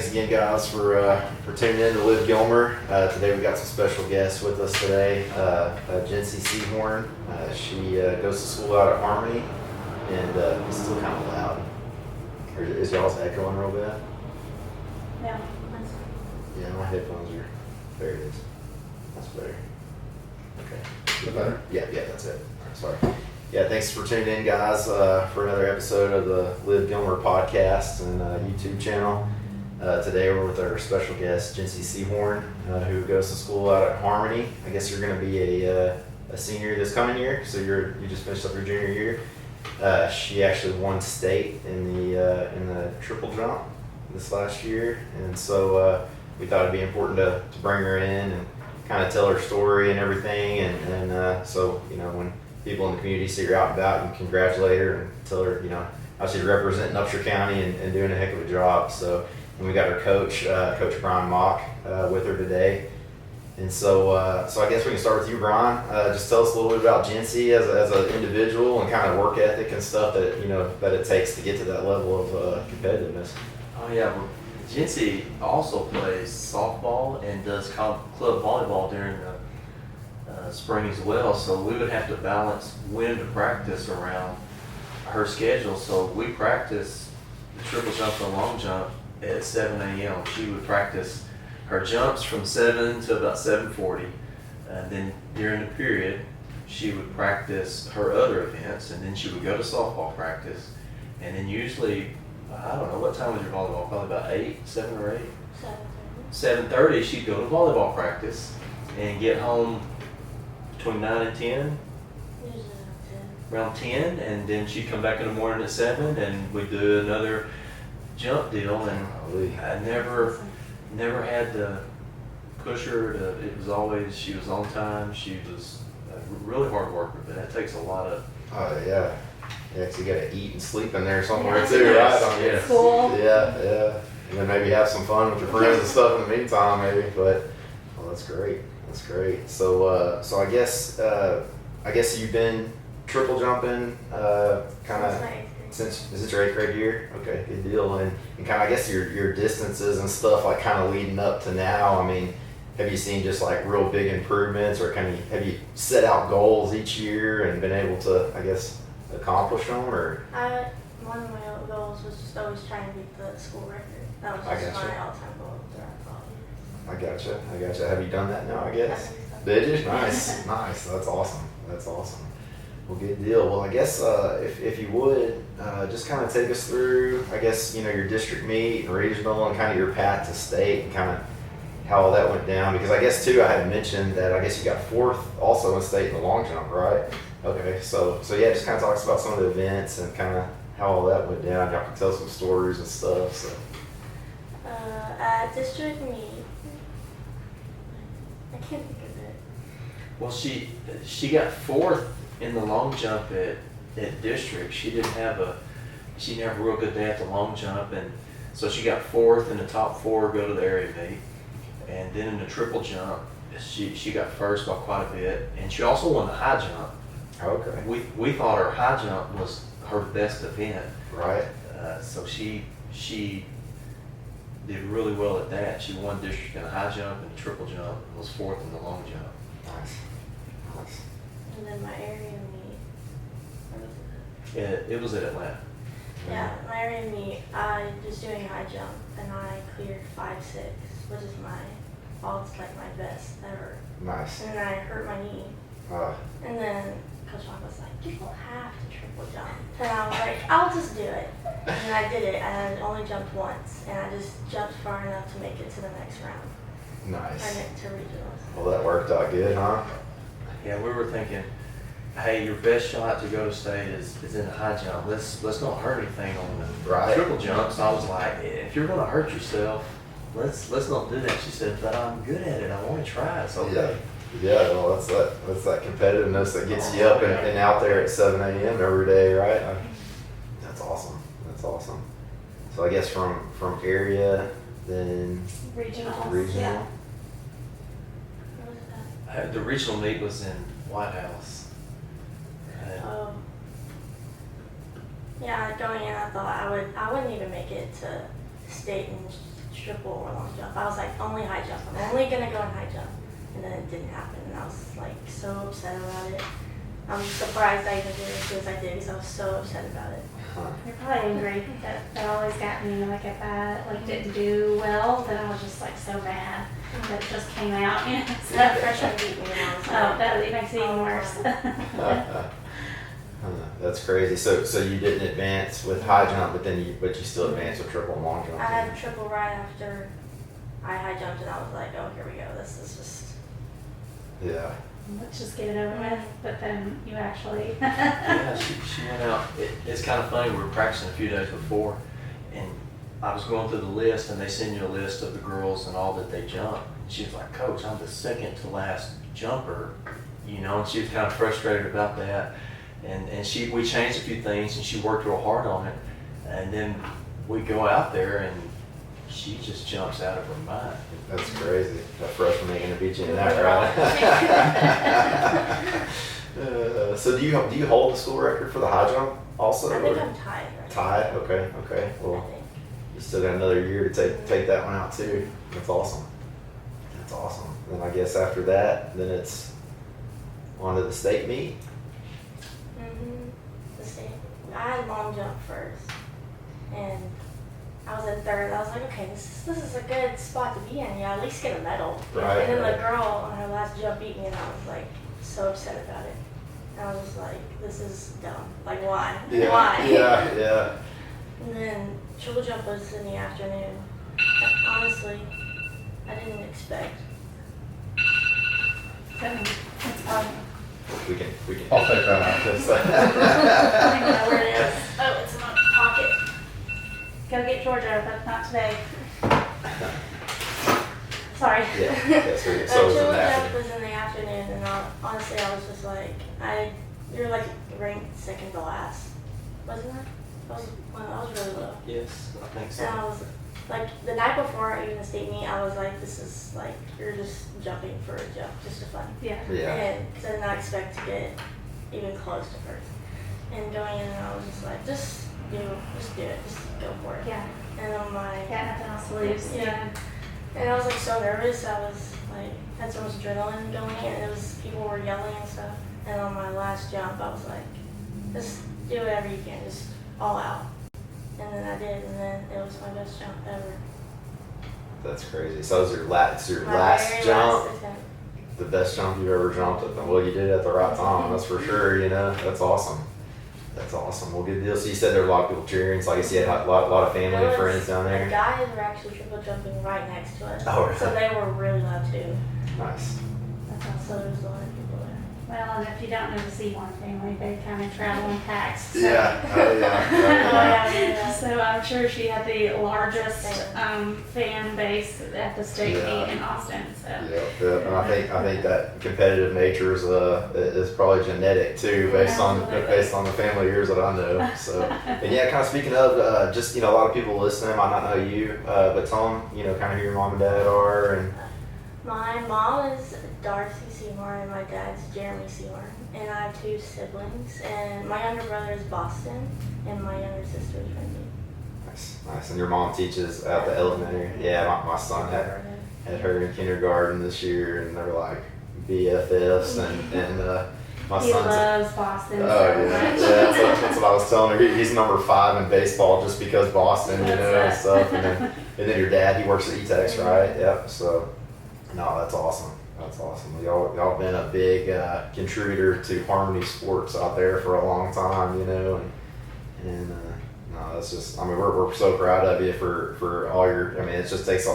thanks again, guys, for tuning in to Live Gilmer. Today we got some special guests with us today. Jency Seahorn. She goes to school out at Harmony, and it's still kind of loud. Is y'all's echoing real bad? Yeah. Yeah, my headphones are. There it is. That's better. Okay. Is that better? Yeah, that's it. All right, sorry. Yeah, thanks for tuning in, guys, for another episode of the Live Gilmer podcast and YouTube channel. Today we're with our special guest, Jency Seahorn, who goes to school out at Harmony. I guess you're going to be a senior this coming year, so you just finished up your junior year. She actually won state in the triple jump this last year, and so we thought it'd be important to bring her in and kind of tell her story and everything, and so when people in the community see her out and about, and congratulate her and tell her how she's representing Upshur County and doing a heck of a job. So, and we got her coach, Coach Brian Mock, with her today. And so I guess we can start with you, Brian. Just tell us a little bit about Jency as an individual and kind of work ethic and stuff that that it takes to get to that level of competitiveness. Oh yeah, well, Jency also plays softball and does club volleyball during the spring as well. So we would have to balance when to practice around her schedule. So we practice the triple jump and long jump at 7 a.m. She would practice her jumps from 7 to about 7:40, and then during the period she would practice her other events, and then she would go to softball practice, and then usually, I don't know, what time was your volleyball? Probably about 7 or 8? 7:30 she'd go to volleyball practice and get home between 9 and 10. Usually Around 10, and then she'd come back in the morning at 7, and we'd do another jump deal, and I never had to push her to, it was always, she was on time. She was a really hard worker, but that takes a lot of... Oh, yeah. Yeah, because you got to eat and sleep in there somewhere Yeah. too, right? I mean, Yes. Cool. Yeah. And then maybe have some fun with your friends and stuff in the meantime, maybe. But, well, that's great. That's great. So I guess you've been triple jumping kind of since, is it your 8th grade year? Okay, good deal. And kind of, I guess your distances and stuff, like kind of leading up to now, I mean, have you seen just like real big improvements, or have you set out goals each year and been able to, I guess, accomplish them? Or one of my goals was just always trying to beat the school record. That was just my all-time goal throughout college. I gotcha. Have you done that now, I guess? Did you? Nice. Nice. That's awesome. Well, good deal. Well, I guess if you would, just kind of take us through, I guess, your district meet and regional and kind of your path to state and kind of how all that went down. Because I guess, too, I had mentioned that I guess you got 4th also in state in the long jump, right? Okay, so yeah, just kind of talks about some of the events and kind of how all that went down. Y'all can tell some stories and stuff. So. At district meet, I can't think of it. Well, she got 4th in the long jump at district. She didn't have a real good day at the long jump, and so she got 4th in the top 4 go to the area meet. And then in the triple jump, she got 1st by quite a bit, and she also won the high jump. Okay. We thought her high jump was her best event. Right. So she did really well at that. She won district in the high jump and the triple jump, and was 4th in the long jump. Nice. And then my area meet, where was it? It was at Atlanta. Yeah, my area meet, I was doing high jump and I cleared 5.6, which is my best ever. Nice. And then I hurt my knee. And then Coach Mock was like, you don't have to triple jump. And I was like, I'll just do it. And I did it, and I only jumped once, and I just jumped far enough to make it to the next round. Nice. I went to regionals. Well, that worked out good, huh? Yeah, we were thinking, hey, your best shot to go to state is in the high jump. Let's not hurt anything on the triple jump. So I was like, if you're gonna hurt yourself, let's not do that. She said, but I'm good at it. I want to try it. So okay. Yeah. Well, that's that competitiveness that gets you up and out there at 7 a.m. every day, right? That's awesome. So I guess from area, then Regional. Yeah. What was that? The regional meet was in White House. Yeah, going in, I thought I wouldn't even make it to state in triple or long jump. I was like, only high jump. I'm only gonna go in high jump. And then it didn't happen, and I was like so upset about it. I'm surprised I even did it as soon as I did because I was so upset about it. You're probably angry. That always got me. Like if I like didn't do well, then I was just like so mad that it just came out. You know, so That freshman beat me, and I was like, that makes it even worse. That's crazy. So you didn't advance with high jump, but you still advanced with triple and long jump. I had a triple right after I high jumped, and I was like, oh, here we go. This is just. Yeah. Let's just get it over with. But then you actually. Yeah, she went out. It's kind of funny. We were practicing a few days before, and I was going through the list, and they send you a list of the girls and all that they jump. She was like, Coach, I'm the second to last jumper, you know, and she was kind of frustrated about that. And we changed a few things, and she worked real hard on it. And then we go out there, and she just jumps out of her mind. That's crazy. That freshman ain't gonna beat you in that, right? So do you hold the school record for the high jump also? I think or? I'm tied. Right Tied? Okay. I Well, think. you still got another year to take that one out too. That's awesome. Then I guess after that, then it's on to the state meet. The same. I had long jump first, and I was in third. I was like, okay, this is a good spot to be in. Yeah, at least get a medal. Right, And then right. the girl on her last jump beat me, and I was like so upset about it. And I was just like, this is dumb. Like, why? Why? Yeah. And then triple jump was in the afternoon. Honestly, I didn't expect. We can. I'll take that out. I don't know where it is. Oh, it's in my pocket. Go get Georgia, but not today. Sorry. Yeah. So it was in Triple the jump afternoon. was in the afternoon, and honestly, I was just like, you're like ranked second to last, wasn't it? I was really low. Yes, I think And I so. was like, the night before even the state meet, I was like, this is like, you're just jumping for a jump, just for fun. Yeah. Yeah. And did not expect to get even close to first. And going in, I was just like, just do it, just go for it. Yeah. And on my, Got nothing else to lose. Yeah. And I was like so nervous. I was like, had so much adrenaline going, and it was people were yelling and stuff. And on my last jump, I was like, just do whatever you can, just all out. And then I did, and then it was my best jump ever. That's crazy. So it was your last My last very jump, last attempt. the best jump you've ever jumped. Well, you did it at the right time. That's for sure. You know, that's awesome. Well, good deal. So you said there were a lot of people cheering. So I guess you had a lot of family There and was- friends down The there. guys were actually triple jumping right next to us. Oh, really? So they were really loud too. Nice. So there was a lot of people there. Well, and if you don't know the Seymour family, they kind of travel in packs. So. Yeah. Oh yeah. Yeah. So I'm sure she had the largest fan base at the state Yeah. meet in Austin. So. Yeah, and I think that competitive nature is probably genetic too, based on Absolutely. the family years that I know. So, and yeah, kind of speaking of, just a lot of people listening might not know you, but tell them kind of who your mom and dad are, and My mom is Darcy Seymour and my dad's Jeremy Seymour. And I have 2 siblings. And my younger brother is Boston and my younger sister is Wendy. nice. And your mom teaches at the elementary. Yeah, my son had her in kindergarten this year, and they're like BFFs, and my He son's. loves Boston Oh so yeah, much. that's what I was telling her. He's number 5 in baseball just because Boston, and stuff. And then your dad, he works at E-Tex, right? Yep. So, no, that's awesome. Y'all been a big contributor to Harmony Sports out there for a long time, and no, that's just. I mean, we're so proud of you for all your. I mean, it just takes a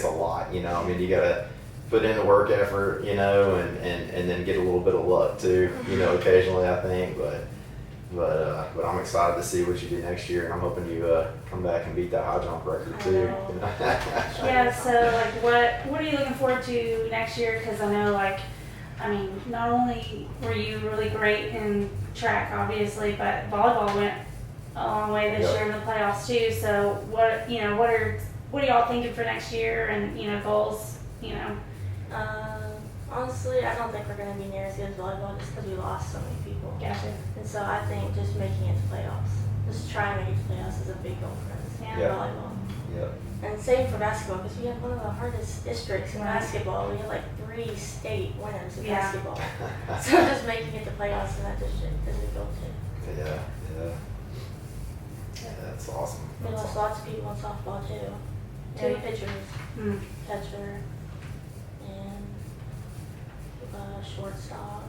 lot, I mean, you gotta put in the work effort, and then get a little bit of luck too, occasionally, I think, but I'm excited to see what you do next year, and I'm hoping you come back and beat that high jump record too. Yeah, so like what are you looking forward to next year? Because I know not only were you really great in track, obviously, but volleyball went a long way this year in the playoffs too. So what are y'all thinking for next year and goals? Honestly, I don't think we're going to be near as good as volleyball just because we lost so many people. Gotcha. And so I think just making it to playoffs, just trying to make it to playoffs is a big goal for us. Yeah. Yeah. Volleyball. Yep. And same for basketball, because we have one of the hardest districts in Right. basketball. We have like 3 state winners in Yeah. basketball. So just making it to playoffs in that district is a goal too. Yeah, yeah. Yeah, that's awesome. We That's lost awesome. lots of people in softball too. Yeah. 2 pitchers, Mm. catcher, and shortstop.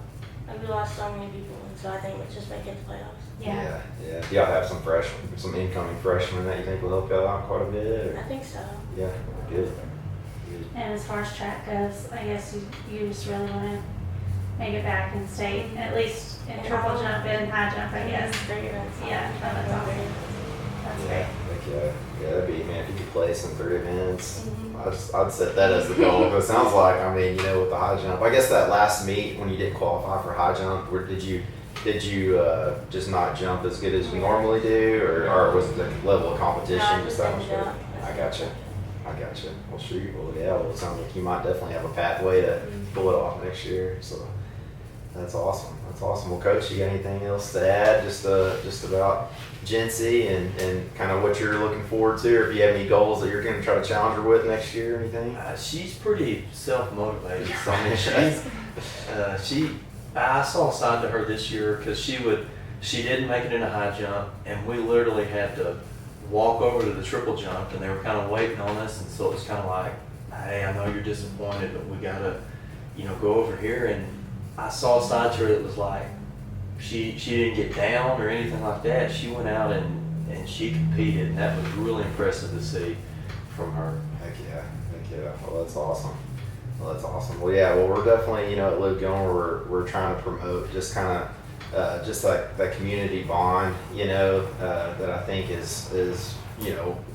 And we lost so many people, and so I think it's just making it to playoffs. Yeah. Yeah. Do y'all have some freshmen, some incoming freshmen that you think will help y'all out quite a bit? I Or? think so. Yeah, good. Good. And as far as track goes, I guess you just really want to make it back and stay at least in triple jump and high jump, I guess. 3 events. Yeah, that's awesome. That's Yeah, great. yeah, that'd be, man, if you could place in 3 events, Mhm. I'd set that as the goal. But it sounds like, I mean, you know, with the high jump, I guess that last meet when you didn't qualify for high jump, did you just not jump as good as you normally do, or was it the level of competition No, I just just that didn't much? jump. I gotcha. Well, shoot. Well, yeah. Well, it sounds like you might definitely have a pathway to pull it off next year. So that's awesome. That's awesome. Well, Coach, you got anything else to add? Just about Jency and kind of what you're looking forward to, or if you have any goals that you're going to try to challenge her with next year, or anything? She's pretty self-motivated. So I mean, I saw a side to her this year because she didn't make it in a high jump, and we literally had to walk over to the triple jump, and they were kind of waiting on us, and so it was kind of like, hey, I know you're disappointed, but we gotta, go over here. And I saw a side to her that was like, she didn't get down or anything like that. She went out and she competed, and that was really impressive to see from her. Heck yeah. Well, that's awesome. Well, yeah. Well, we're definitely, at Live Gilmer, we're trying to promote just kind of just like that community bond, that I think is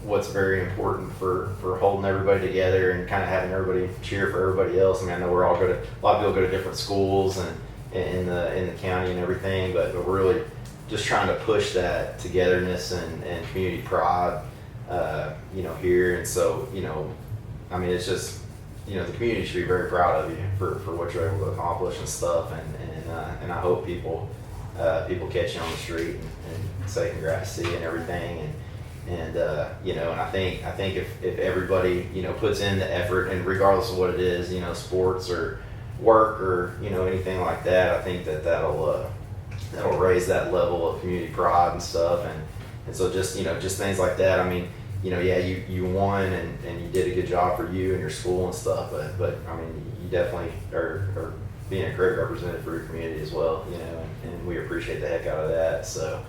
what's very important for holding everybody together and kind of having everybody cheer for everybody else. I mean, I know we're all a lot of people go to different schools and in the county and everything, but we're really just trying to push that togetherness and community pride, here. And so, I mean, it's just, the community should be very proud of you for what you're able to accomplish and stuff. And I hope people catch you on the street and say congrats to you and everything. And I think if everybody, puts in the effort, and regardless of what it is, sports or work or, anything like that, I think that'll raise that level of community pride and stuff. And so just things like that. I mean, you won and you did a good job for you and your school and stuff, but I mean, you definitely are being a great representative for your community as well, and we appreciate the heck out of that. So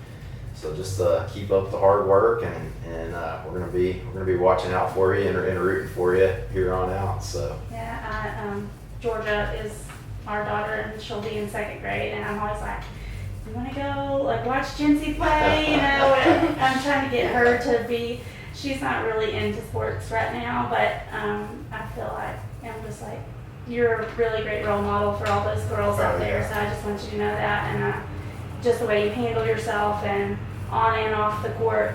just keep up the hard work, and we're gonna be watching out for you and rooting for you here on out. So Yeah, Georgia is our daughter, and she'll be in 2nd grade, and I'm always like, you want to go watch Jency play? And I'm trying to get her to be. She's not really into sports right now, but I feel like I'm just like, you're a really great role model for all those girls out there. Yeah. So I just want you to know that, and just the way you handle yourself and on and off the court.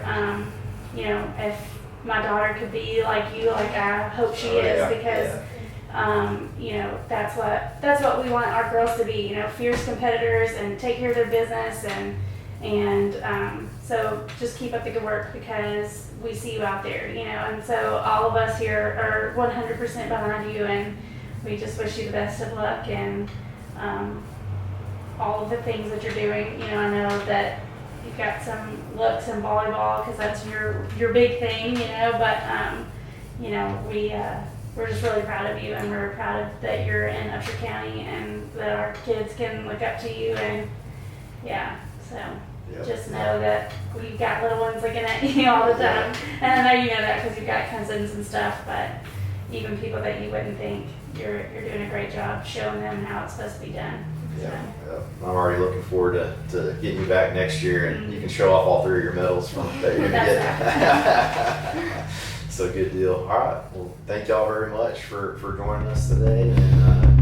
If my daughter could be like you, I hope she is, because that's what we want our girls to be. Fierce competitors and take care of their business, and so just keep up the good work, because we see you out there, and so all of us here are 100% behind you, and we just wish you the best of luck and all of the things that you're doing. I know that you've got some looks in volleyball because that's your big thing, but we're just really proud of you, and we're proud of that you're in Upshur County and that our kids can look up to you, and so Yep. just know that we've got little ones looking at you all the time. And I know you know that because you've got cousins and stuff, but even people that you wouldn't think, you're doing a great job showing them how it's supposed to be done. Yeah. I'm already looking forward to getting you back next year, and you can show off all 3 of your medals from that you're gonna get. So good deal. All right. Well, thank y'all very much for joining us today, and